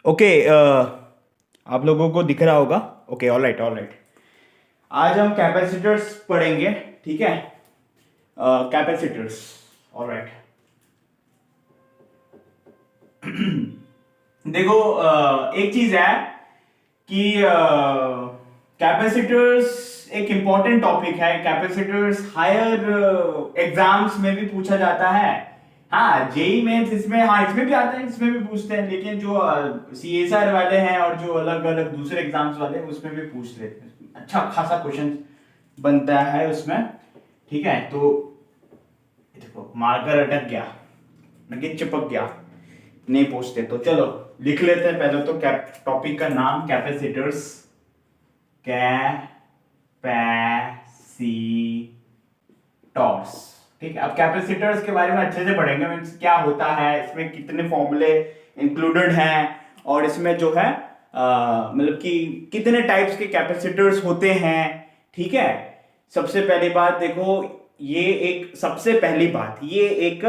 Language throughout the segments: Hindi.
ओके आप लोगों को दिख रहा होगा। Okay, all right all right. आज हम कैपेसिटर्स पढ़ेंगे, ठीक है। Capacitors, all right. देखो, एक चीज है कि कैपेसिटर्स एक इंपॉर्टेंट टॉपिक है। कैपेसिटर्स हायर एग्जाम्स में भी पूछा जाता है। हाँ, जेई मेंस इसमें, हाँ इसमें भी आता है, इसमें भी पूछते हैं, लेकिन जो सीएसआर वाले हैं और जो अलग अलग दूसरे एग्जाम्स वाले हैं उसमें भी पूछ लेते हैं। अच्छा खासा क्वेश्चन बनता है उसमें, ठीक है। तो देखो, मार्कर अटक गया, नगे चिपक गया, नहीं पूछते तो चलो लिख लेते हैं पहले तो। टॉपिक का नाम कैपेसिटर्स, कैपेसिटर्स, ठीक है। अब कैपेसिटर्स के बारे में अच्छे से पढ़ेंगे, मीन्स क्या होता है, इसमें कितने फॉर्मूले इंक्लूडेड हैं, और इसमें जो है मतलब कि कितने टाइप्स के कैपेसिटर्स होते हैं, ठीक है। सबसे पहली बात देखो, ये एक सबसे पहली बात, ये एक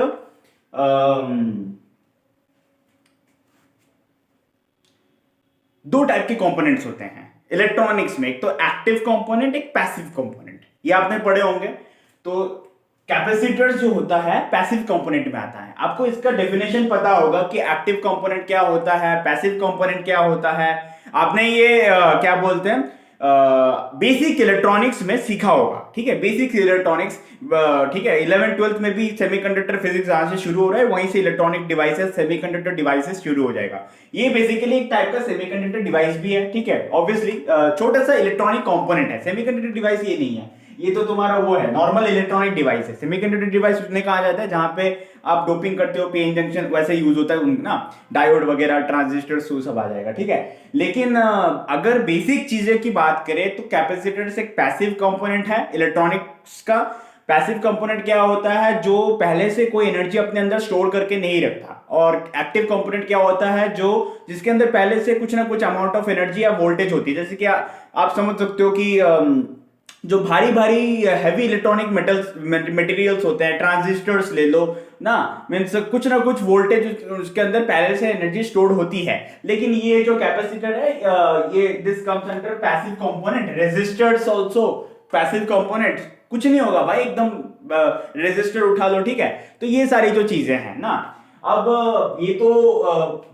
दो टाइप के कंपोनेंट्स होते हैं इलेक्ट्रॉनिक्स में, एक तो एक्टिव कंपोनेंट, एक पैसिव कंपोनेंट। ये आपने पढ़े होंगे। तो कैपेसिटर्स जो होता है पैसिव कंपोनेंट में आता है। आपको इसका डेफिनेशन पता होगा कि एक्टिव कंपोनेंट क्या होता है, पैसिव कंपोनेंट क्या होता है। आपने ये क्या बोलते हैं, बेसिक इलेक्ट्रॉनिक्स में सीखा होगा, ठीक है। बेसिक इलेक्ट्रॉनिक्स, ठीक है। 11th 12th में भी सेमीकंडक्टर फिजिक्स जहां से शुरू हो रहा है वहीं से इलेक्ट्रॉनिक डिवाइसेस, सेमीकंडक्टर डिवाइसेस शुरू हो जाएगा। ये बेसिकली एक टाइप का सेमीकंडक्टर डिवाइस भी है, ठीक है। ऑब्वियसली छोटा सा इलेक्ट्रॉनिक कंपोनेंट है। सेमीकंडक्टर डिवाइस ये नहीं है, ये तो तुम्हारा वो है नॉर्मल इलेक्ट्रॉनिक डिवाइस है। सेमीकंडक्टर डिवाइस उसने कहा जाता है जहां पे आप डोपिंग करते हो, पीएन जंक्शन वैसे यूज होता है ना, डायोड वगैरह, ट्रांजिस्टर सब आ जाएगा, ठीक है। लेकिन अगर बेसिक चीजें की बात करें तो कैपेसिटर्स एक पैसिव कंपोनेंट है इलेक्ट्रॉनिक्स का। पैसिव कंपोनेंट क्या होता है, जो पहले से कोई एनर्जी अपने अंदर स्टोर करके नहीं रखता। और एक्टिव कंपोनेंट क्या होता है, जो जिसके अंदर पहले से कुछ ना कुछ अमाउंट ऑफ एनर्जी या वोल्टेज होती है। जैसे कि आप समझ सकते हो कि जो भारी भारी हैवी इलेक्ट्रॉनिक मेटल्स मटेरियल्स होते हैं, ट्रांजिस्टर्स ले लो ना, मीन्स कुछ ना कुछ वोल्टेज उसके अंदर पहले से एनर्जी स्टोर्ड होती है। लेकिन ये जो कैपेसिटर है, ये this comes under passive component. Resistors also passive component. कुछ नहीं होगा भाई, एकदम रेजिस्टर उठा लो, ठीक है। तो ये सारी जो चीजें हैं ना, अब ये तो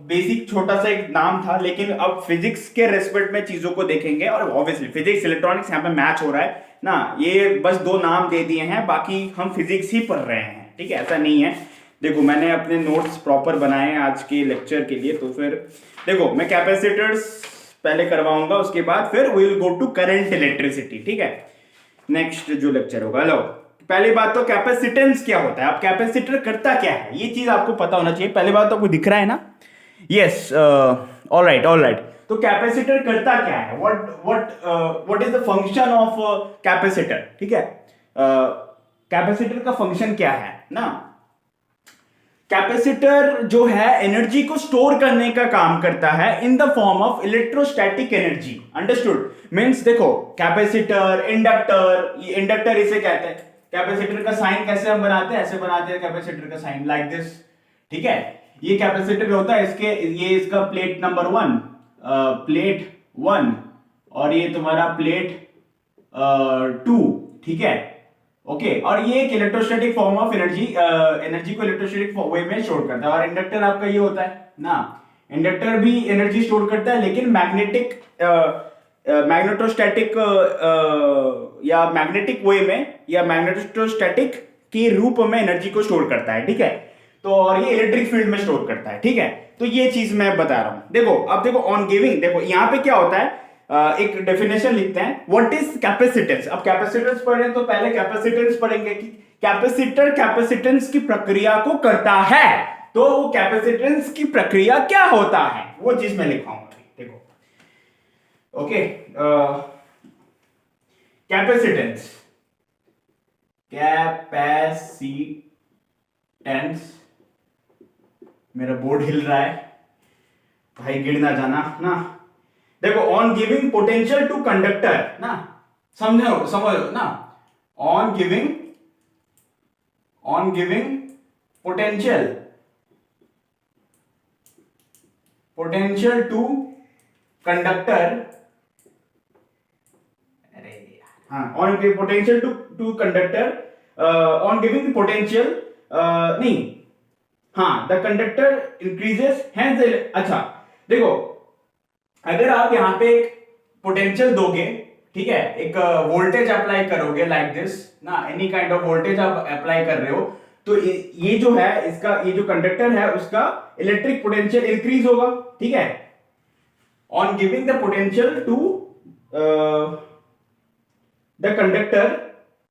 बेसिक छोटा सा एक नाम था, लेकिन अब फिजिक्स के रेस्पेक्ट में चीजों को देखेंगे। और ऑब्वियसली फिजिक्स इलेक्ट्रॉनिक्स यहाँ पे मैच हो रहा है ना, ये बस दो नाम दे दिए हैं, बाकी हम फिजिक्स ही पढ़ रहे हैं, ठीक है। ऐसा नहीं है। देखो, मैंने अपने नोट्स प्रॉपर बनाए हैं आज के लेक्चर के लिए। तो फिर देखो, मैं कैपेसिटर्स पहले करवाऊंगा, उसके बाद फिर we will go to current electricity, ठीक है। नेक्स्ट जो लेक्चर होगा। हेलो, पहली बात तो कैपेसिटेंस क्या होता है। अब कैपेसिटर करता क्या है, ये चीज आपको पता होना चाहिए। पहली बात तो आपको दिख रहा है ना, yes, all right all right. तो कैपेसिटर करता क्या है, what is the function of capacitor, ठीक है। कैपेसिटर का फंक्शन क्या है ना, कैपेसिटर जो है एनर्जी को स्टोर करने का काम करता है in the form of electrostatic energy. Understood. Means देखो, कैपेसिटर, इंडक्टर, ये इंडक्टर इसे कहते हैं। कैपेसिटर का साइन कैसे हम बनाते हैं, ऐसे बनाते हैं कैपेसिटर का साइन, लाइक दिस, ठीक है। ये कैपेसिटर होता है, इसके ये इसका प्लेट नंबर 1, प्लेट 1, और ये तुम्हारा प्लेट 2, ठीक है। ओके, और ये एक electrostatic form of energy, energy को इलेक्ट्रोस्टैटिक वे में स्टोर करता है। और इंडक्टर आपका ये होता है ना, इंडक्टर भी एनर्जी स्टोर करता है, लेकिन मैग्नेटिक मैग्नेटोस्टैटिक या मैग्नेटिक वे में या मैग्नेटोस्टैटिक के रूप में एनर्जी को स्टोर करता है, ठीक है। तो और ये इलेक्ट्रिक फील्ड में स्टोर करता है, ठीक है। तो ये चीज मैं बता रहा हूं। देखो, अब देखो ऑन गिविंग, देखो यहां पे क्या होता है, एक डेफिनेशन लिखते हैं, व्हाट इज कैपेसिटेंस। अब कैपेसिटेंस पढ़ें तो पहले कैपेसिटेंस पढ़ेंगे कि कैपेसिटर कैपेसिटेंस की प्रक्रिया को करता है। तो वो कैपेसिटेंस की प्रक्रिया क्या होता है, वो चीज मैं लिखाऊंगा। देखो, ओके, कैपेसिटेंस, कैपेसिटेंस, मेरा बोर्ड हिल रहा है भाई, गिर ना जाना ना। देखो, on giving potential to conductor ना, समझो ना, on giving potential potential to conductor, हाँ, on potential to conductor on giving potential, नहीं, हाँ, द कंडक्टर इंक्रीजेस हैंस, अच्छा देखो, अगर आप यहां पे एक पोटेंशियल दोगे, ठीक है, एक वोल्टेज अप्लाई करोगे लाइक दिस ना, एनी काइंड ऑफ वोल्टेज आप अप्लाई कर रहे हो, तो ये जो है इसका, ये जो कंडक्टर है उसका इलेक्ट्रिक पोटेंशियल इंक्रीज होगा, ठीक है, on giving the potential to the conductor,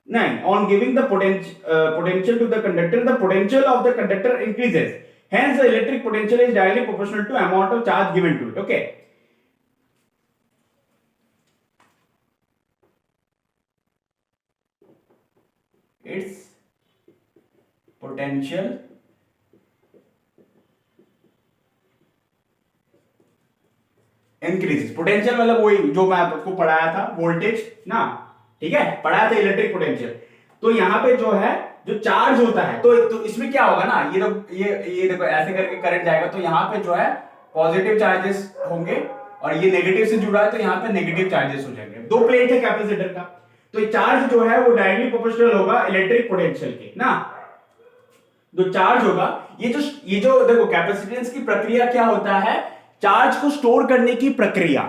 नहीं, on giving the potential to the conductor, the potential of the conductor increases, hence the electric potential is directly proportional to amount of charge given to it. Okay, its potential increase, potential मतलब वही जो मैं आपको पढ़ाया था, वोल्टेज ना, ठीक है, पढ़ाया था इलेक्ट्रिक पोटेंशियल। तो यहाँ पे जो है, जो चार्ज होता है, तो इसमें क्या होगा ना, ये देखो ऐसे करके करंट जाएगा, तो यहाँ पे जो है पॉजिटिव चार्जेस होंगे, और ये नेगेटिव से जुड़ा है, तो यहाँ पे नेगेटिव चार्जेस हो जाएंगे। दो प्लेट है कैपेसिटर का, तो चार्ज जो है वो डायरेक्टली प्रोपोर्शनल होगा इलेक्ट्रिक पोटेंशियल के ना। जो चार्ज होगा, ये जो देखो कैपेसिटेंस की प्रक्रिया क्या होता है, चार्ज को स्टोर करने की प्रक्रिया।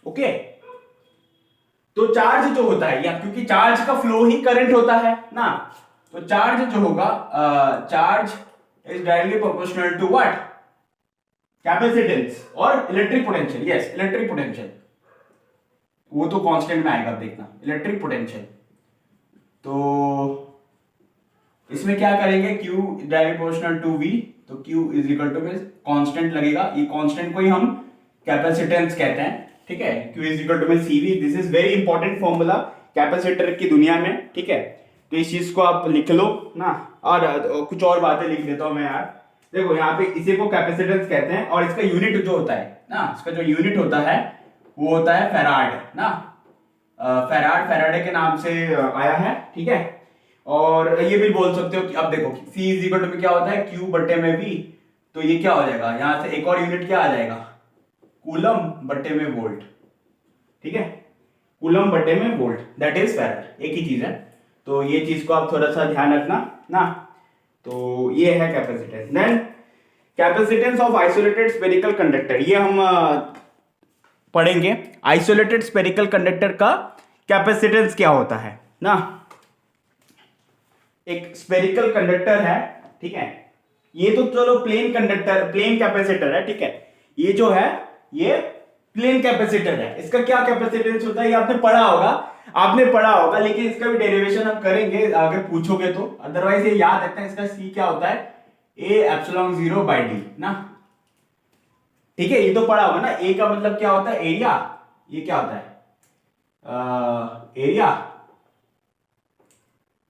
ओके, तो चार्ज जो होता है, या क्योंकि चार्ज का फ्लो ही करंट होता है ना, तो चार्ज जो होगा, charge is directly proportional to what, capacitance और electric potential. Yes, electric potential, वो तो कांस्टेंट में आएगा, देखना, इलेक्ट्रिक पोटेंशियल। तो इसमें क्या करेंगे, Q direct proportional to V, तो Q is equal to constant लगेगा, ये कांस्टेंट को ही हम कैपेसिटेंस कहते हैं, ठीक है, Q is equal to CV। This is very important formula capacitor की दुनिया में, ठीक है, तो इस चीज को आप लिख लो ना। और कुछ और बातें लिख देता हूं मैं यार, देखो यहाँ पे इसी को कैपेसिटेंस कहते हैं, और इसका यूनिट जो होता है ना, इसका जो यूनिट होता है वो होता है फैराड ना, फैराडे के नाम से आया है, ठीक है। और ये भी बोल सकते हो कि अब देखो C इज इक्वल टू क्या होता है, Q बट्टे में V, तो ये क्या हो जाएगा, यहां से एक और यूनिट क्या आ जाएगा, कूलम बट्टे में वोल्ट, ठीक है, कूलम बट्टे में वोल्ट, दैट इज फैराड, एक ही चीज है। तो ये चीज को आप थोड़ा सा ध्यान रखना ना। तो ये है capacitance. Then capacitance of isolated spherical conductor, ये हम पढ़ेंगे, आइसोलेटेड स्फेरिकल कंडक्टर का कैपेसिटेंस क्या होता है ना। एक स्फेरिकल कंडक्टर है, ठीक है, ये तो चलो प्लेन कंडक्टर, प्लेन कैपेसिटर है, ठीक है, ये जो है ये प्लेन कैपेसिटर है, इसका क्या कैपेसिटेंस होता है ये आपने पढ़ा होगा, लेकिन इसका भी डेरिवेशन हम करेंगे अगर पूछोगे तो, अदरवाइज ये याद रखना, इसका C क्या होता है, A एप्सिलॉन 0 बाय D ना, ठीक है, ये तो पढ़ा होगा ना। A का मतलब क्या होता है, एरिया, ये क्या होता है, area,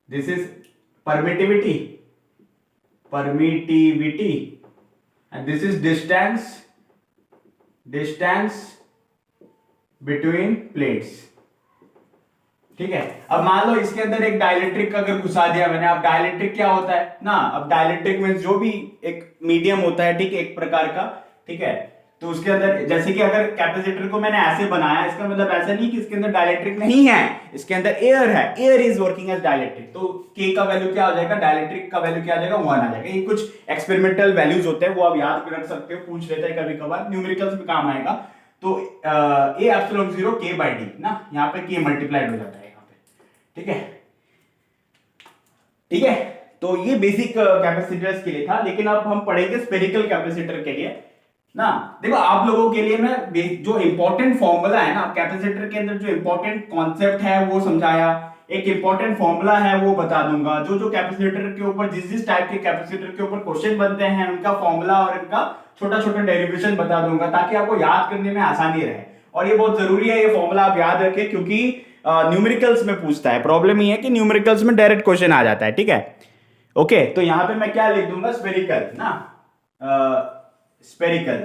this is permittivity and this is distance between plates, ठीक है। अब मान लो इसके अंदर एक डाइलेक्ट्रिक अगर घुसा दिया मैंने, अब डाइलेक्ट्रिक क्या होता है ना, अब डाइलेक्ट्रिक मींस जो भी एक मीडियम होता है, ठीक है, एक प्रकार का, ठीक है, तो उसके अंदर जैसे कि अगर कैपेसिटर को मैंने ऐसे बनाया, इसका मतलब ऐसा नहीं कि इसके अंदर डाइलेक्ट्रिक नहीं है, इसके अंदर एयर है, air is working as dielectric, तो K का वैल्यू क्या हो जाएगा, डाइलेक्ट्रिक का वैल्यू क्या आ जाएगा, 1 आ जाएगा। ये कुछ एक्सपेरिमेंटल वैल्यूज होते हैं, वो आप याद रख सकते हो, पूछ लेते हैं कभी कभार, न्यूमेरिकल्स में काम आएगा। तो A epsilon 0 K by D ना, यहाँ पे K मल्टीप्लाइड हो जाता है यहाँ पे, ठीक है, ठीक है। तो ये बेसिक कैपेसिटर्स के लिए था, लेकिन अब हम पढ़ेंगे स्फेरिकल कैपेसिटर के लिए ना। देखो आप लोगों के लिए मैं जो इंपॉर्टेंट फॉर्मूला है ना कैपेसिटर के अंदर, जो इंपॉर्टेंट कॉन्सेप्ट है वो समझाया, एक इंपॉर्टेंट फॉर्मूला है वो बता दूंगा, जो कैपेसिटर के ऊपर जिस टाइप के कैपेसिटर के ऊपर क्वेश्चन बनते हैं उनका फॉर्मूला और इनका छोटा छोटा डेरिवेशन बता दूंगा, ताकि आपको याद करने में आसानी रहे। और ये बहुत जरूरी है, ये फॉर्मूला आप याद रखें, क्योंकि न्यूमेरिकल्स में पूछता है। प्रॉब्लम ये है कि न्यूमेरिकल्स में डायरेक्ट क्वेश्चन आ जाता है, ठीक है। ओके, तो यहां पे मैं क्या लिख दूंगा, स्फेरिकल ना, स्फेरिकल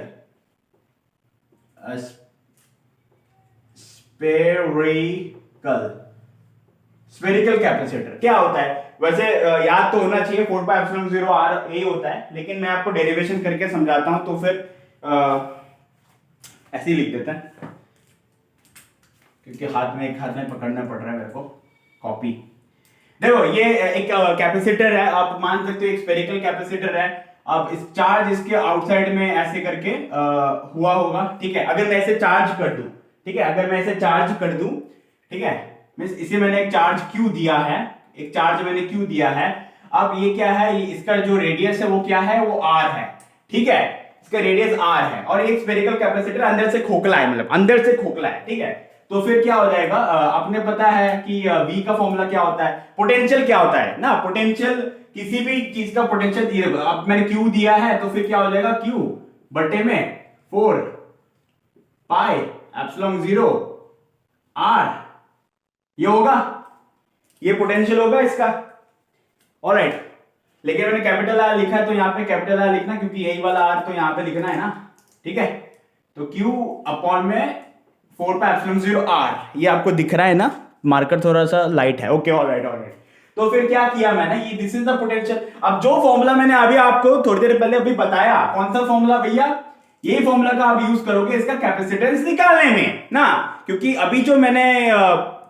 स्फेरिकल कैपेसिटर क्या होता है, वैसे याद तो होना चाहिए, 4πε0 r a होता है, लेकिन मैं आपको डेरिवेशन करके समझाता हूं, तो फिर ऐसे ही लिख देते हैं, क्योंकि एक हाथ में पकड़ना पड़ रहा है मेरे को कॉपी। देखो ये एक कैपेसिटर है, आप मान सकते हो एक स्फेरिकल कैपेसिटर है। अब इस चार्ज इसके आउटसाइड में ऐसे करके हुआ होगा, ठीक है। अगर मैं इसे चार्ज कर दूं, ठीक है, अगर मैं इसे चार्ज कर दूं, ठीक है, इसे मैंने एक चार्ज क्यू दिया है, एक चार्ज मैंने क्यू दिया है। अब ये क्या है, इसका जो रेडियस है वो क्या है, वो आर है, ठीक है, इसका रेडियस आर है। और एक स्फेरिकल कैपेसिटर अंदर से खोखला है, मतलब अंदर से खोखला है, ठीक है। तो फिर क्या हो जाएगा, आपने पता है कि V का फॉर्मूला क्या होता है, पोटेंशियल क्या होता है ना, पोटेंशियल किसी भी चीज का पोटेंशियल, अब मैंने Q दिया है तो फिर क्या हो जाएगा, Q बटे में 4 पाई एप्सिलॉन 0 R, ये होगा, ये पोटेंशियल होगा इसका। ऑलराइट, लेकिन मैंने कैपिटल आर लिखा है तो यहाँ पे कैपिटल आर लिखना, क्योंकि यही वाला आर तो यहाँ पे लिखना है ना, ठीक है। तो Q अपॉन में 4 पाई एप्सिलॉन 0 R, ये आपको दिख रहा है ना, मार्कर थोड़ा सा लाइट है, ओके, ऑलराइट ऑलराइट। तो फिर क्या किया मैंने, ये दिस इज द पोटेंशियल। अब जो फॉर्मूला मैंने अभी आपको थोड़ी देर पहले अभी बताया, कौन सा फॉर्मूला भैया, यही फॉर्मूला का आप यूज करोगे इसका कैपेसिटेंस निकालने में ना, क्योंकि अभी जो मैंने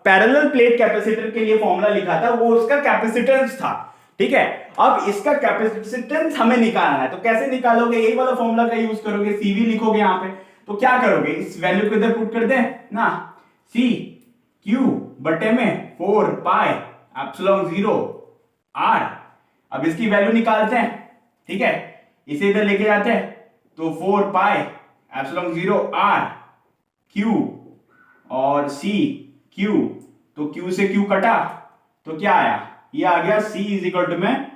पैरेलल प्लेट कैपेसिटर के लिए फॉर्मूला लिखा था वो उसका कैपेसिटेंस था, ठीक है। अब इसका कैपेसिटेंस हमें निकालना है, तो कैसे निकालोगे, यही वाला फॉर्मूला का यूज करोगे, CV लिखोगे यहाँ पे। तो क्या करोगे, इस वैल्यू को इधर पुट कर दें ना, C Q बटे में 4 पाई एप्सिलॉन 0 R। अब इसकी वैल्यू निकालते हैं, ठीक है, इसे इधर लेके जाते हैं, तो 4 पाई एप्सिलॉन 0 R Q और C Q, तो Q से Q कटा तो क्या आया, ये आ गया C इज इक्वल टू में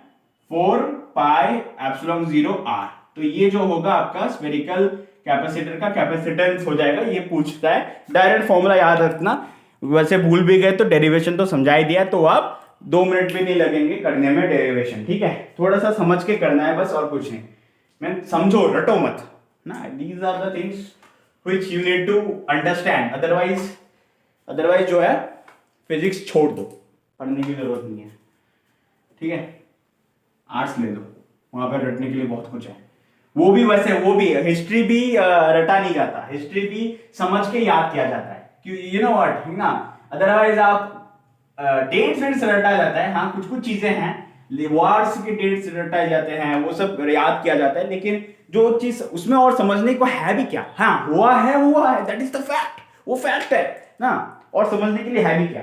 4 पाई एप्सिलॉन 0 R। तो ये जो होगा आपका स्फेरिकल कैपेसिटर का कैपेसिटेंस हो जाएगा। ये पूछता है, डायरेक्ट फॉर्मूला याद रखना, वैसे भूल भी गए तो डेरिवेशन तो समझा ही दिया, तो आप 2 मिनट भी नहीं लगेंगे करने में डेरिवेशन, ठीक है। थोड़ा सा समझ के करना है बस, और कुछ नहीं, मैं समझो, रटो मत ना। These are the things which you need to understand, otherwise जो है फिजिक्स छोड़ दो, पढ़ने की जरूरत नहीं है, ठीक है। आर्ट्स ले लो, वहां पर रटने के लिए बहुत कुछ है। वो भी वैसे, वो भी हिस्ट्री भी रटा नहीं जाता, हिस्ट्री भी समझ के याद किया जाता है, यू नो व्हाट ना। अदरवाइज आप डेट्स रटा जाता है, हाँ कुछ कुछ चीजें हैं, वार्स के डेट्स रटाए जाते हैं, वो सब याद किया जाता है, लेकिन जो चीज उसमें और समझने को है भी क्या, हाँ हुआ है, दैट इज द फैक्ट, वो फैक्ट है ना, और समझने के लिए है भी क्या।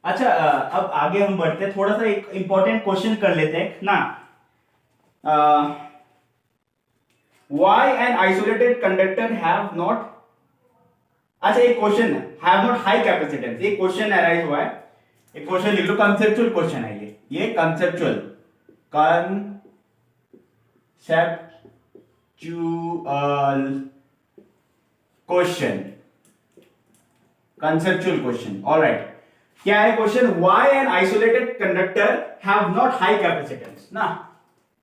अच्छा, अब आगे हम बढ़ते हैं, थोड़ा सा एक इंपॉर्टेंट क्वेश्चन कर लेते हैं ना। Why an isolated conductor have not, अच्छा एक क्वेश्चन है, have not high capacitance, ये क्वेश्चन अराइज हुआ है, एक क्वेश्चन लिख लो, कंसेप्चुअल क्वेश्चन है ये कंसेप्चुअल क्वेश्चन, ऑलराइट। क्या है question, why an isolated conductor have not high capacitance ना,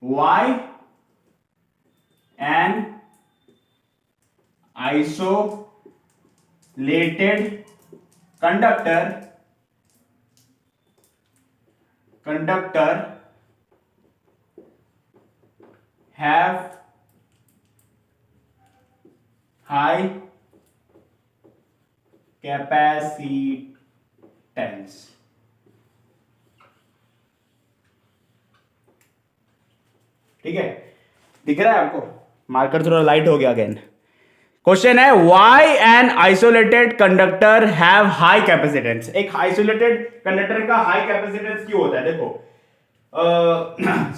why an isolated conductor have high capacitance। ठीक है, दिख रहा है आपको, मार्कर थोड़ा लाइट हो गया अगेन। क्वेश्चन है, why an isolated conductor have high capacitance. एक आइसोलेटेड कंडक्टर का हाई कैपेसिटेंस क्यों होता है, देखो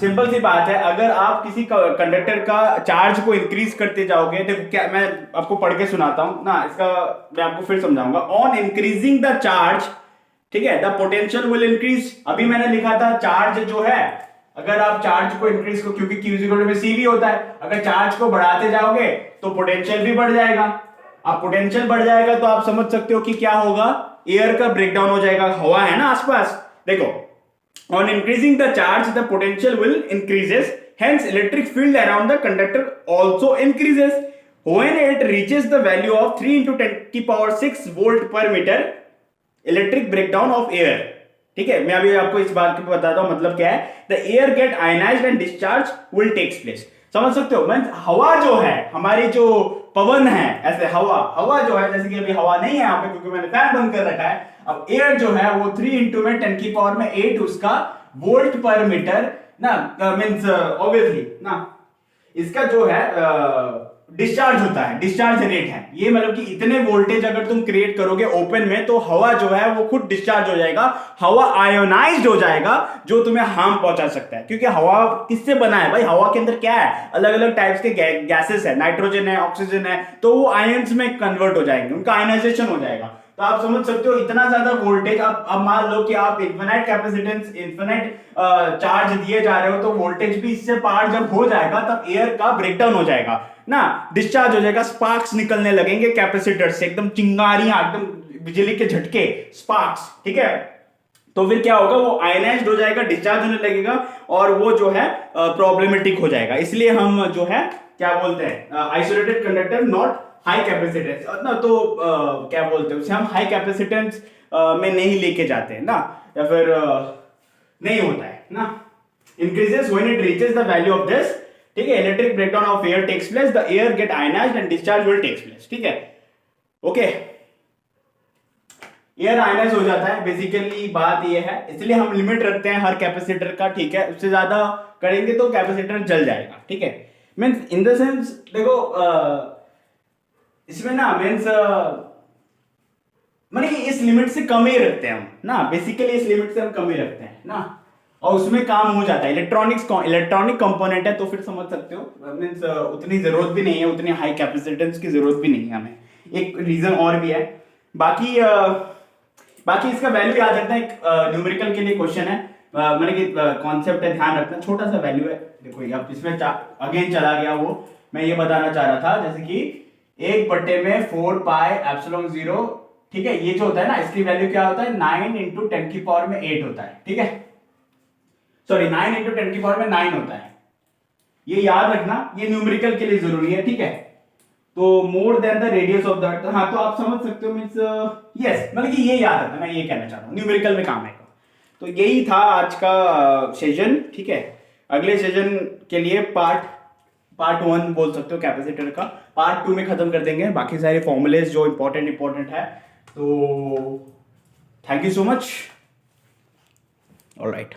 सिंपल सी बात है, अगर आप किसी कंडक्टर का चार्ज को इंक्रीज करते जाओगे, देखो क्या, मैं आपको पढ़ के सुनाता हूं ना, इसका मैं आपको फिर समझाऊंगा। ऑन इंक्रीजिंग द चार्ज, ठीक है, द पोटेंशियल विल इंक्रीज। अभी मैंने लिखा था चार्ज जो है, अगर आप चार्ज को इंक्रीज को, क्योंकि Q में CV होता है, अगर चार्ज को बढ़ाते जाओगे तो पोटेंशियल भी बढ़ जाएगा। अब पोटेंशियल बढ़ जाएगा तो आप समझ सकते हो कि क्या होगा, एयर का ब्रेकडाउन हो जाएगा, हवा है ना आसपास। देखो, on increasing the charge the potential will increases, hence electric field around the conductor also increases. When it reaches the value of 3 into 10⁶ volt per meter, electric breakdown of air, ठीक है, मैं अभी आपको इस बात को बताता हूं मतलब क्या है। The air get ionised and discharge will takes place. समझ सकते हो? मीन्स हवा जो है, हमारी जो पवन है, ऐसे हवा जो है, जैसे कि अभी हवा नहीं है यहाँ पे क्योंकि मैंने फैन बंद कर रखा है। अब एयर जो है वो 3 इंटू में 10 की पावर में 8 उसका वोल्ट पर मीटर ना, मीन्स ऑब्वियसली ना, इसका जो है डिस्चार्ज होता है, डिस्चार्ज रेट है ये, मतलब कि इतने वोल्टेज अगर तुम क्रिएट करोगे ओपन में तो हवा जो है वो खुद डिस्चार्ज हो जाएगा, हवा आयोनाइज्ड हो जाएगा, जो तुम्हें हार्म पहुंचा सकता है। क्योंकि हवा किससे बना है भाई? हवा के अंदर क्या है? अलग अलग टाइप्स के गैसेस है, नाइट्रोजन है, ऑक्सीजन है, तो वो आयंस में कन्वर्ट हो जाएंगे, उनका आयनाइजेशन हो जाएगा। तो आप समझ सकते हो इतना ज्यादा वोल्टेज। अब मान लो कि आप इन्फिनाइट कैपेसिटेंस, इन्फिनाइट चार्ज दिए जा रहे हो, तो वोल्टेज भी इससे पार जब हो जाएगा तब एयर का ब्रेकडाउन हो जाएगा ना, डिस्चार्ज हो जाएगा, स्पार्क्स निकलने लगेंगे कैपेसिटर से, एकदम चिंगारियां, एकदम बिजली के झटके, स्पार्क्स, ठीक है। तो फिर क्या होगा? वो आयनाइज्ड हो जाएगा, डिस्चार्ज होने लगेगा और वो जो है प्रॉब्लमेटिक हो जाएगा। इसलिए हम जो है क्या बोलते हैं, isolated conductor not high capacitance ना, तो क्या बोलते हैं उसे हम, हाई कैपेसिटेंस में नहीं लेके जाते हैं ना, या फिर नहीं होता है ना। Increases when it reaches the value of this, ठीक है। Electric breakdown of air takes place, the air get ionised and discharge will takes place, ठीक है, ओके। एयर आयनाइज हो जाता है, बेसिकली बात ये है, इसलिए हम लिमिट रखते हैं हर कैपेसिटर का, ठीक है। उससे ज्यादा करेंगे तो कैपेसिटर जल जाएगा, ठीक है। मीन्स इन द सेंस देखो इसमें ना, मीन्स मतलब कि इस लिमिट से कम ही रखते हैं हम ना, बेसिकली इस लिमिट से हम कम ही रखते हैं ना, और उसमें काम हो जाता है। इलेक्ट्रॉनिक कंपोनेंट है तो फिर समझ सकते हो, मीन्स उतनी जरूरत भी नहीं है, उतनी हाई कैपेसिटेंस की जरूरत भी नहीं है हमें। एक रीजन और भी है, बाकी इसका वैल्यू याद रखना। एक न्यूमेरिकल के लिए क्वेश्चन है, मैंने कि कॉन्सेप्ट है, ध्यान रखना, छोटा सा वैल्यू है। देखो अब इसमें अगेन चला गया वो, मैं ये बताना चाह रहा था, जैसे कि 1/4 पाई एप्सिलॉन 0, ठीक है। ये जो होता है ना, इसकी वैल्यू क्या होता है? 9 इंटू 10 की पावर में 8 होता है, ठीक है। सॉरी 9 इंटू 10 की पावर में 9 होता है, ये याद रखना, ये न्यूमेरिकल के लिए जरूरी है, ठीक है। तो more than the radius of that, हाँ तो आप समझ सकते हो, मींस यस, मतलब कि ये याद रखना, मैं ये कहना चाह रहा हूँ, न्यूमेरिकल में काम आएगा। तो यही था आज का सेशन, ठीक है। अगले सेशन के लिए पार्ट 1 बोल सकते हो कैपेसिटर का, पार्ट 2 में खत्म कर देंगे बाकी सारे फॉर्मूलेज जो इंपॉर्टेंट है। तो thank you so much, alright.